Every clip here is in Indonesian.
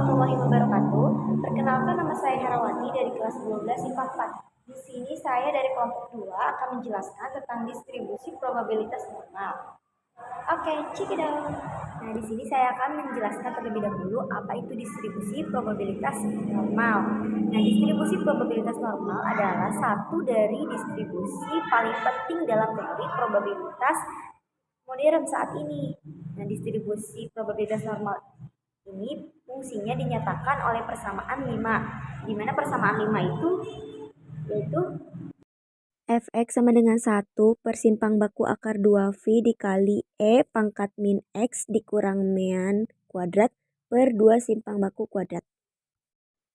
warahmatullahi wabarakatuh. Perkenalkan, nama saya Herawati dari kelas 12 IPA 4. Di sini saya dari kelompok 2 akan menjelaskan tentang distribusi probabilitas normal. Oke, check it out. Nah, di sini saya akan menjelaskan terlebih dahulu apa itu distribusi probabilitas normal. Nah, distribusi probabilitas normal adalah satu dari distribusi paling penting dalam teori probabilitas modern saat ini. Nah, distribusi probabilitas normal ini fungsinya dinyatakan oleh persamaan 5, di mana persamaan 5 itu yaitu Fx sama dengan 1 per simpang baku akar 2V dikali E pangkat min X dikurang mean kuadrat per 2 simpang baku kuadrat.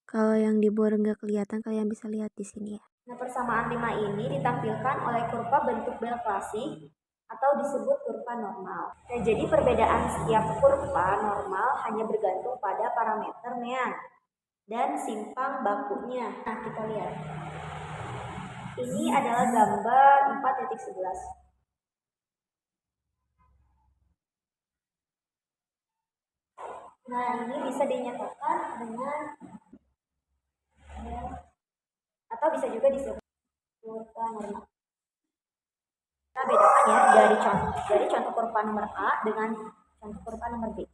Kalau yang di bawah nggak kelihatan, kalian bisa lihat di sini ya. Nah, persamaan 5 ini ditampilkan oleh kurva bentuk bel klasik atau disebut kurva normal. Nah, jadi perbedaan setiap kurva normal hanya bergantung pada parameter mean dan simpang bakunya. Nah, kita lihat. Ini adalah gambar 4.11. Nah, ini bisa dinyatakan dengan atau bisa juga disebut kurva normal. Kita bedakan ya dari contoh kurva nomor A dengan contoh kurva nomor B.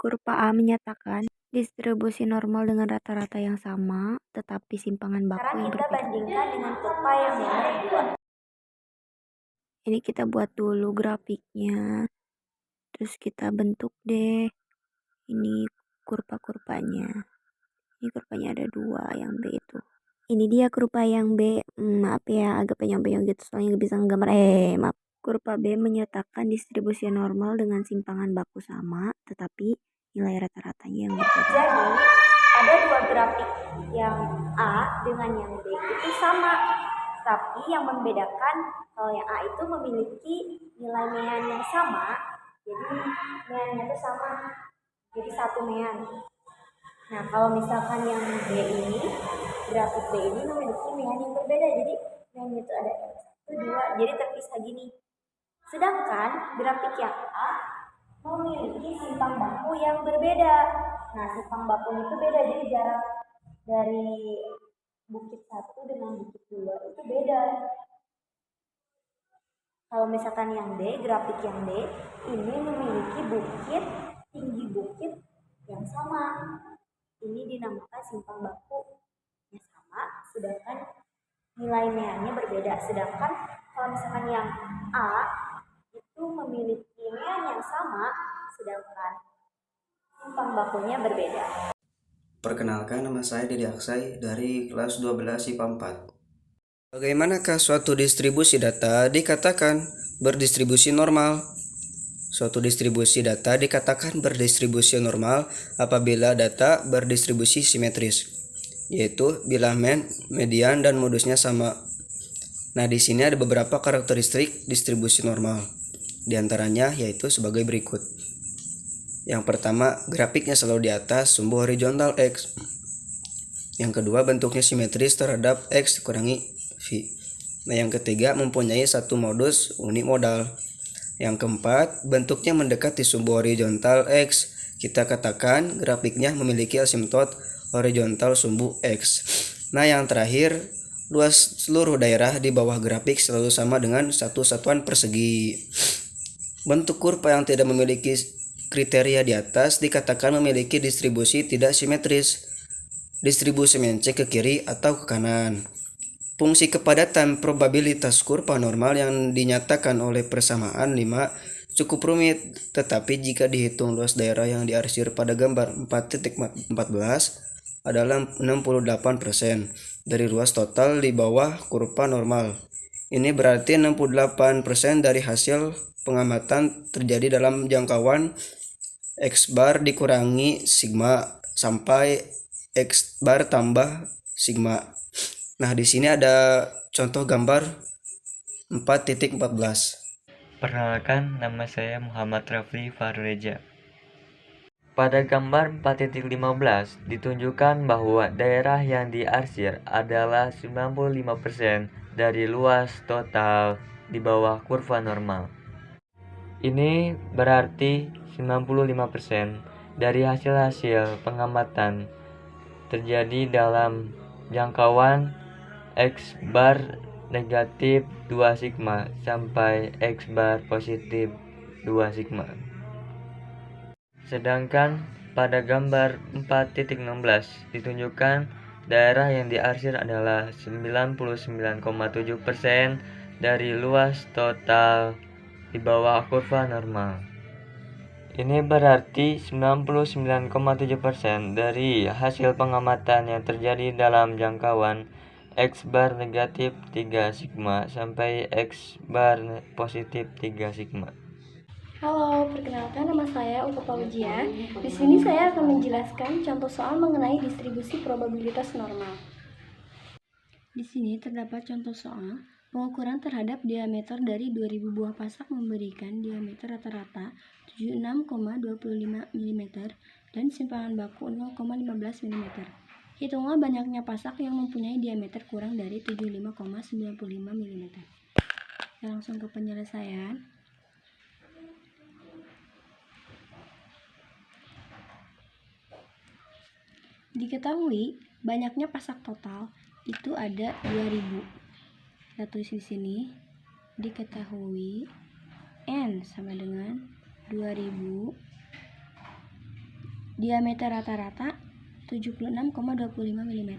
Kurva A menyatakan distribusi normal dengan rata-rata yang sama, tetapi simpangan baku yang berbeda. Sekarang kita bandingkan dengan kurva yang nomor 2. Ini kita buat dulu grafiknya, terus kita bentuk deh. Ini kurva-kurvanya. Ini kurvanya ada 2, yang B itu. Ini dia kurva yang B. Maaf ya, agak penyong-penyong gitu soalnya nggak bisa nggambar. Maaf. Kurva B menyatakan distribusi normal dengan simpangan baku sama, tetapi nilai rata-ratanya yang berbeda. Jadi, ada 2 grafik yang A dengan yang B itu sama. Tapi yang membedakan kalau yang A itu memiliki nilai mean yang sama, jadi meannya itu sama. Jadi 1 mean. Nah, kalau misalkan yang B ini, grafik B ini memiliki mean yang berbeda. Jadi meannya itu ada 1, 2, jadi terpisah gini. Sedangkan grafik yang A memiliki simpang baku yang berbeda. Nah, simpang bakunya itu beda, jadi jarak dari bukit 1 dengan bukit 2 itu beda. Kalau misalkan yang B, grafik yang B ini memiliki tinggi bukit yang sama. Ini dinamakan simpang baku yang sama, sedangkan nilai meannya berbeda. Sedangkan kalau misalkan yang A itu memiliki mean yang sama, sedangkan simpang bakunya berbeda. Perkenalkan, nama saya Dedi Aksai dari kelas 12 IPA 4. Bagaimanakah suatu distribusi data dikatakan berdistribusi normal? Suatu distribusi data dikatakan berdistribusi normal apabila data berdistribusi simetris, yaitu bila mean, median, dan modusnya sama. Nah, di sini ada beberapa karakteristik distribusi normal. Di antaranya yaitu sebagai berikut. Yang pertama, grafiknya selalu di atas sumbu horizontal X. Yang kedua, bentuknya simetris terhadap X dikurangi V. Nah, yang ketiga, mempunyai satu modus unimodal. Yang keempat, bentuknya mendekati sumbu horizontal X. Kita katakan grafiknya memiliki asimtot horizontal sumbu X. Nah, yang terakhir, luas seluruh daerah di bawah grafik selalu sama dengan satu satuan persegi. Bentuk kurva yang tidak memiliki kriteria di atas dikatakan memiliki distribusi tidak simetris. Distribusi mencek ke kiri atau ke kanan. Fungsi kepadatan probabilitas kurva normal yang dinyatakan oleh persamaan 5 cukup rumit, tetapi jika dihitung luas daerah yang diarsir pada gambar 4.14 adalah 68% dari luas total di bawah kurva normal. Ini berarti 68% dari hasil pengamatan terjadi dalam jangkauan X bar dikurangi sigma sampai X bar tambah sigma. Nah, di sini ada contoh gambar 4.14. Perkenalkan, nama saya Muhammad Rafli Farureja. Pada gambar 4.15 ditunjukkan bahwa daerah yang diarsir adalah 95% dari luas total di bawah kurva normal. Ini berarti 95% dari hasil-hasil pengamatan terjadi dalam jangkauan X bar negatif 2 sigma sampai X bar positif 2 sigma. Sedangkan pada gambar 4.16 ditunjukkan daerah yang diarsir adalah 99,7% dari luas total di bawah kurva normal. Ini berarti 99,7% dari hasil pengamatan yang terjadi dalam jangkauan X bar negatif 3 sigma sampai X bar positif 3 sigma. Halo, perkenalkan nama saya Uka Paujia. Di sini saya akan menjelaskan contoh soal mengenai distribusi probabilitas normal. Di sini terdapat contoh soal pengukuran terhadap diameter dari 2000 buah pasak memberikan diameter rata-rata 76,25 mm dan simpangan baku 0,15 mm. Hitunglah banyaknya pasak yang mempunyai diameter kurang dari 75,95 mm. Kita langsung ke penyelesaian. Diketahui banyaknya pasak total itu ada 2000. Kita tulis di sini. Diketahui N sama dengan 2000. Diameter rata-rata 76,25 mm.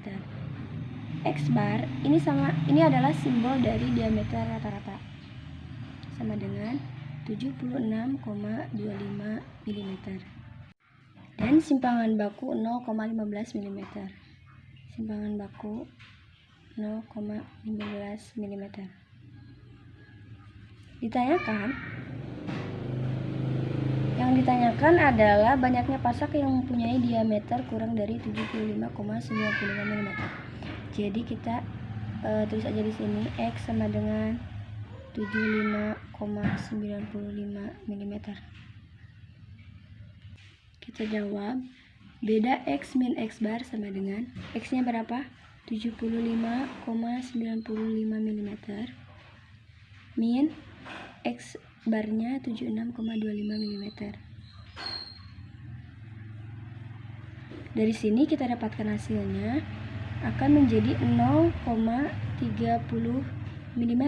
X bar ini adalah simbol dari diameter rata-rata. Sama dengan 76,25 mm. Dan simpangan baku 0,15 mm. Simpangan baku 0,15 mm. Yang ditanyakan adalah banyaknya pasak yang mempunyai diameter kurang dari 75,95 mm. Jadi kita tulis aja di sini X sama dengan 75,95 mm. Kita jawab, beda X min X bar sama dengan X nya berapa? 75,95 mm min X barnya 76,25 mm. Dari sini kita dapatkan hasilnya akan menjadi 0,30 mm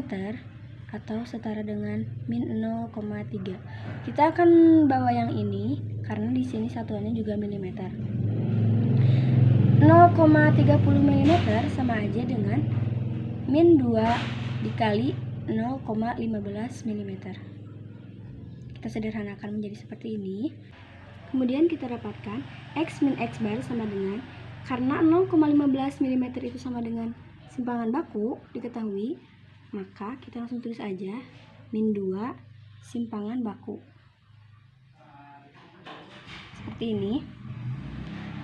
atau setara dengan min 0,3. Kita akan bawa yang ini karena di sini satuannya juga milimeter. 0,30 mm sama aja dengan min 2 dikali 0,15 mm. Kita sederhanakan menjadi seperti ini. Kemudian kita dapatkan X min X bar sama dengan, karena 0,15 mm itu sama dengan simpangan baku diketahui, maka kita langsung tulis aja min 2 simpangan baku. Seperti ini.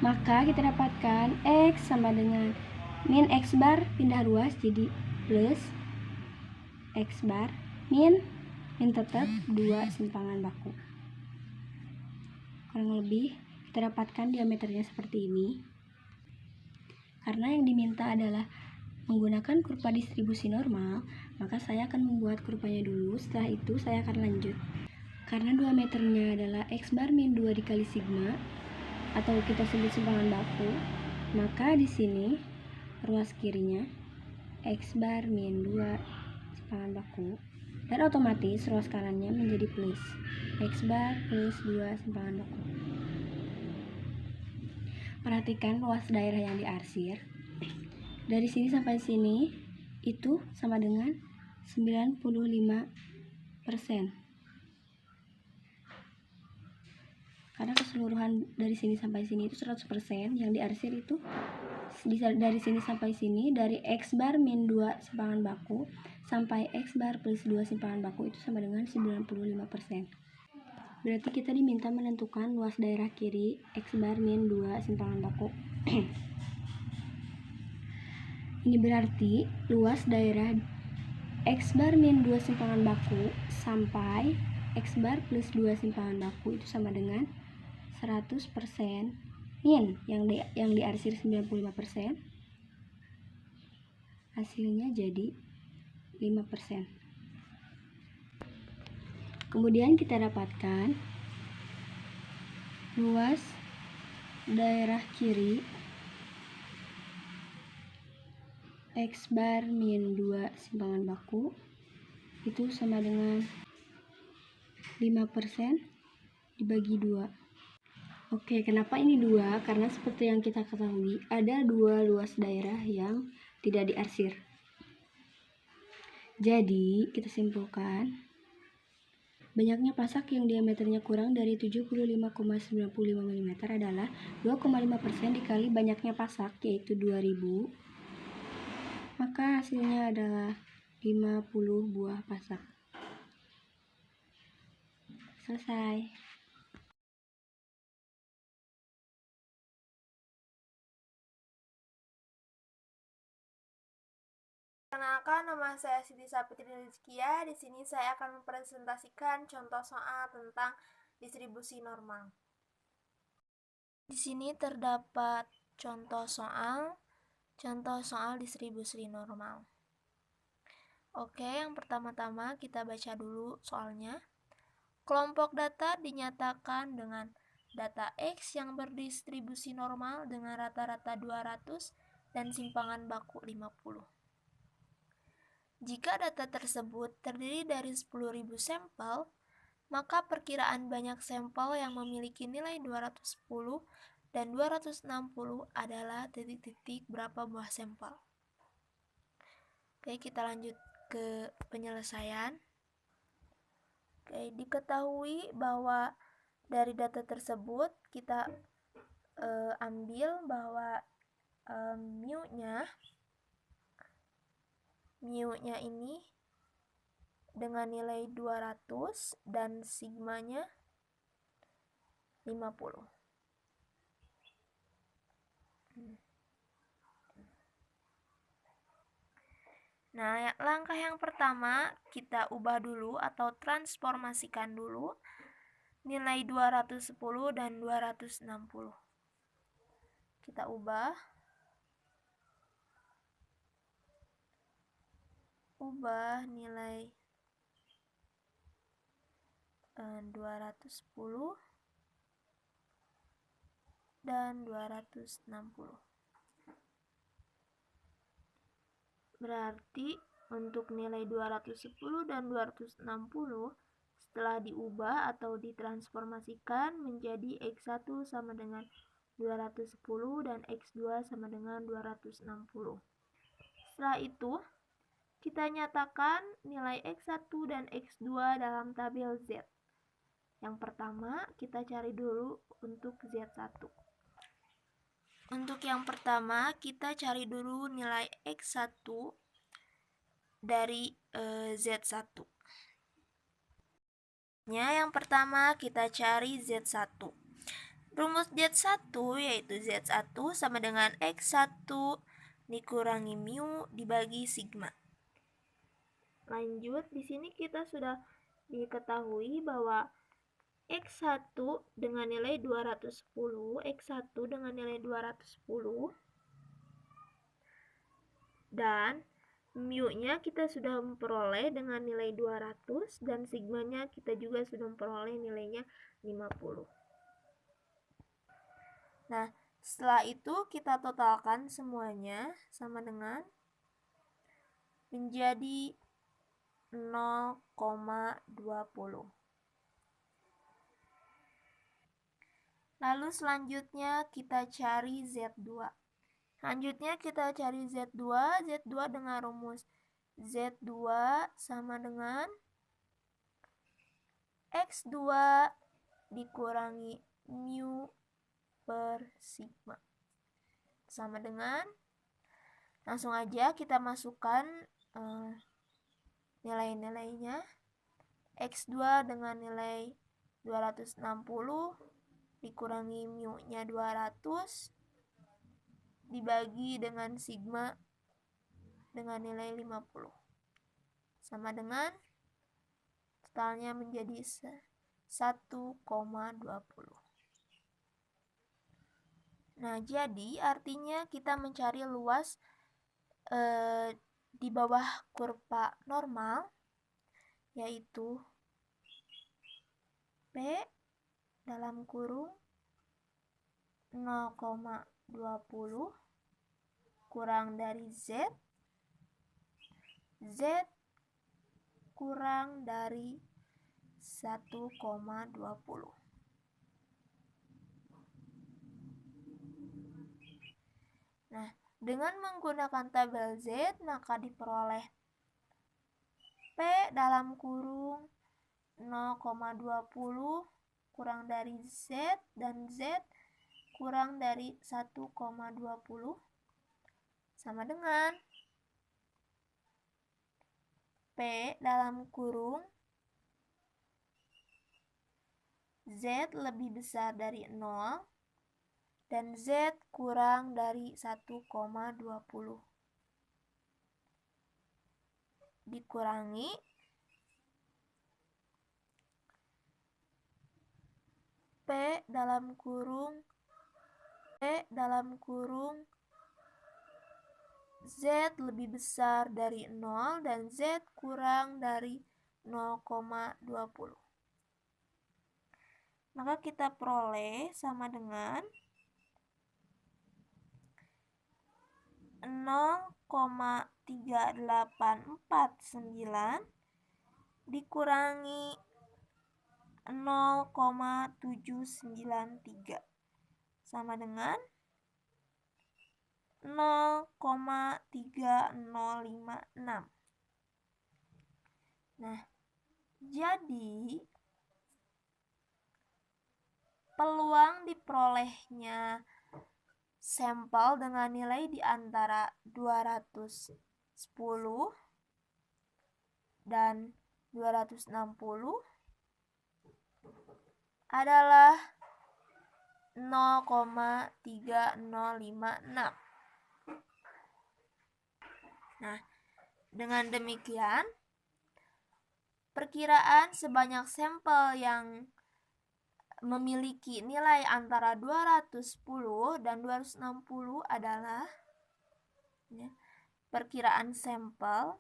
Maka kita dapatkan X sama dengan min X bar pindah ruas jadi plus X bar min tetap 2 simpangan baku. Kurang lebih kita dapatkan diameternya seperti ini. Karena yang diminta adalah menggunakan kurva distribusi normal, maka saya akan membuat kurvanya dulu, setelah itu saya akan lanjut. Karena diameternya adalah X bar min 2 dikali sigma, atau kita sebut simpangan baku, maka di sini ruas kirinya X bar min 2 simpangan baku, dan otomatis ruas kanannya menjadi plus X bar plus 2 simpangan baku. Perhatikan luas daerah yang diarsir. Dari sini sampai sini itu sama dengan 95%. Karena keseluruhan dari sini sampai sini itu 100%, yang diarsir itu dari sini sampai sini, dari X bar min 2 simpangan baku sampai X bar plus 2 simpangan baku itu sama dengan 95%. Berarti kita diminta menentukan luas daerah kiri X bar min 2 simpangan baku. Ini berarti luas daerah X bar min 2 simpangan baku sampai X bar plus 2 simpangan baku itu sama dengan 100% min yang diarsir 95%, hasilnya jadi 5%. Kemudian kita dapatkan luas daerah kiri X bar min 2 simpangan baku itu sama dengan 5% dibagi 2. Oke, kenapa ini 2? Karena seperti yang kita ketahui, ada 2 luas daerah yang tidak diarsir. Jadi, kita simpulkan, banyaknya pasak yang diameternya kurang dari 75,95 mm adalah 2,5% dikali banyaknya pasak, yaitu 2000. Maka hasilnya adalah 50 buah pasak. Selesai. Perkenalkan, nama saya Siti Sapitri Rizkia. Di sini saya akan mempresentasikan contoh soal tentang distribusi normal. Di sini terdapat contoh soal distribusi normal. Oke, yang pertama-tama kita baca dulu soalnya. Kelompok data dinyatakan dengan data X yang berdistribusi normal dengan rata-rata 200 dan simpangan baku 50. Jika data tersebut terdiri dari 10.000 sampel, maka perkiraan banyak sampel yang memiliki nilai 210 dan 260 adalah titik-titik berapa buah sampel. Oke, kita lanjut ke penyelesaian. Oke, diketahui bahwa dari data tersebut kita ambil bahwa mu-nya ini dengan nilai 200 dan sigmanya 50. Nah, langkah yang pertama kita ubah dulu atau transformasikan dulu nilai 210 dan 260. Kita ubah nilai 210 dan 260. Berarti untuk nilai 210 dan 260 setelah diubah atau ditransformasikan menjadi X1 sama dengan 210 dan X2 sama dengan 260. Setelah itu, kita nyatakan nilai X1 dan X2 dalam tabel Z. Yang pertama, kita cari dulu untuk Z1. Untuk yang pertama, kita cari dulu nilai X1 dari Z1. Yang pertama, kita cari Z1. Rumus Z1 yaitu Z1 sama dengan X1 dikurangi mu dibagi sigma. Lanjut, di sini kita sudah diketahui bahwa X1 dengan nilai 210, X1 dengan nilai 210, dan mu-nya kita sudah memperoleh dengan nilai 200, dan sigmanya kita juga sudah memperoleh nilainya 50. Nah, setelah itu kita totalkan semuanya sama dengan menjadi 0,20. Lalu selanjutnya kita cari Z2. Selanjutnya kita cari Z2. Z2 dengan rumus Z2 sama dengan X2 dikurangi mu per sigma. Sama dengan, langsung aja kita masukkan nilai-nilainya. X2 dengan nilai 260 dikurangi mu-nya 200 dibagi dengan sigma dengan nilai 50. Sama dengan totalnya menjadi 1,20. Nah, jadi artinya kita mencari luas di bawah kurva normal, yaitu P dalam kurung 0,20 kurang dari Z kurang dari 1,20. Nah, dengan menggunakan tabel Z, maka diperoleh P dalam kurung 0,20 kurang dari Z dan Z kurang dari 1,20 sama dengan P dalam kurung Z lebih besar dari 0 dan Z kurang dari 1,20 dikurangi P dalam kurung Z lebih besar dari 0 dan Z kurang dari 0,20. Maka kita peroleh sama dengan 0,3849 dikurangi 0,793 sama dengan 0,3056. Nah, jadi peluang diperolehnya sampel dengan nilai di antara 210 dan 260 adalah 0,3056. Nah, dengan demikian, perkiraan sebanyak sampel yang memiliki nilai antara 210 dan 260 adalah perkiraan sampel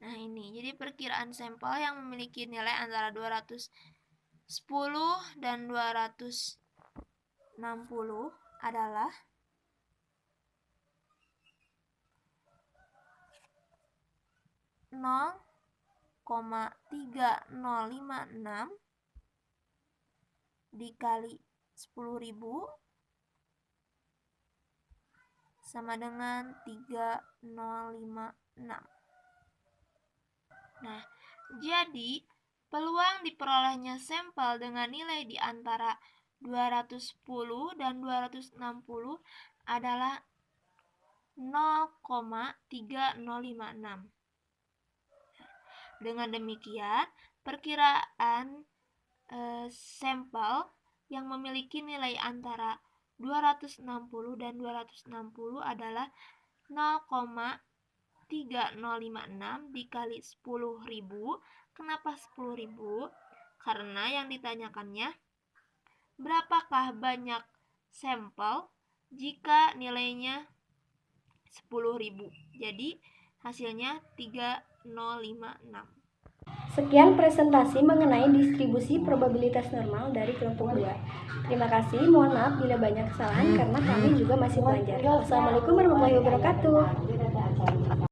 Nah, ini jadi perkiraan sampel yang memiliki nilai antara 210 dan 260 adalah 0,3056 dikali 10.000 sama dengan 3056. Nah, jadi peluang diperolehnya sampel dengan nilai di antara 210 dan 260 adalah 0,3056. Dengan demikian, perkiraan sampel yang memiliki nilai antara 260 dan 260 adalah 0,3056 dikali 10.000. Kenapa 10.000? Karena yang ditanyakannya berapakah banyak sampel jika nilainya 10.000. Jadi hasilnya 3056. Sekian presentasi mengenai distribusi probabilitas normal dari kelompok 2. Terima kasih, mohon maaf bila banyak kesalahan karena kami juga masih belajar. Assalamualaikum warahmatullahi wabarakatuh.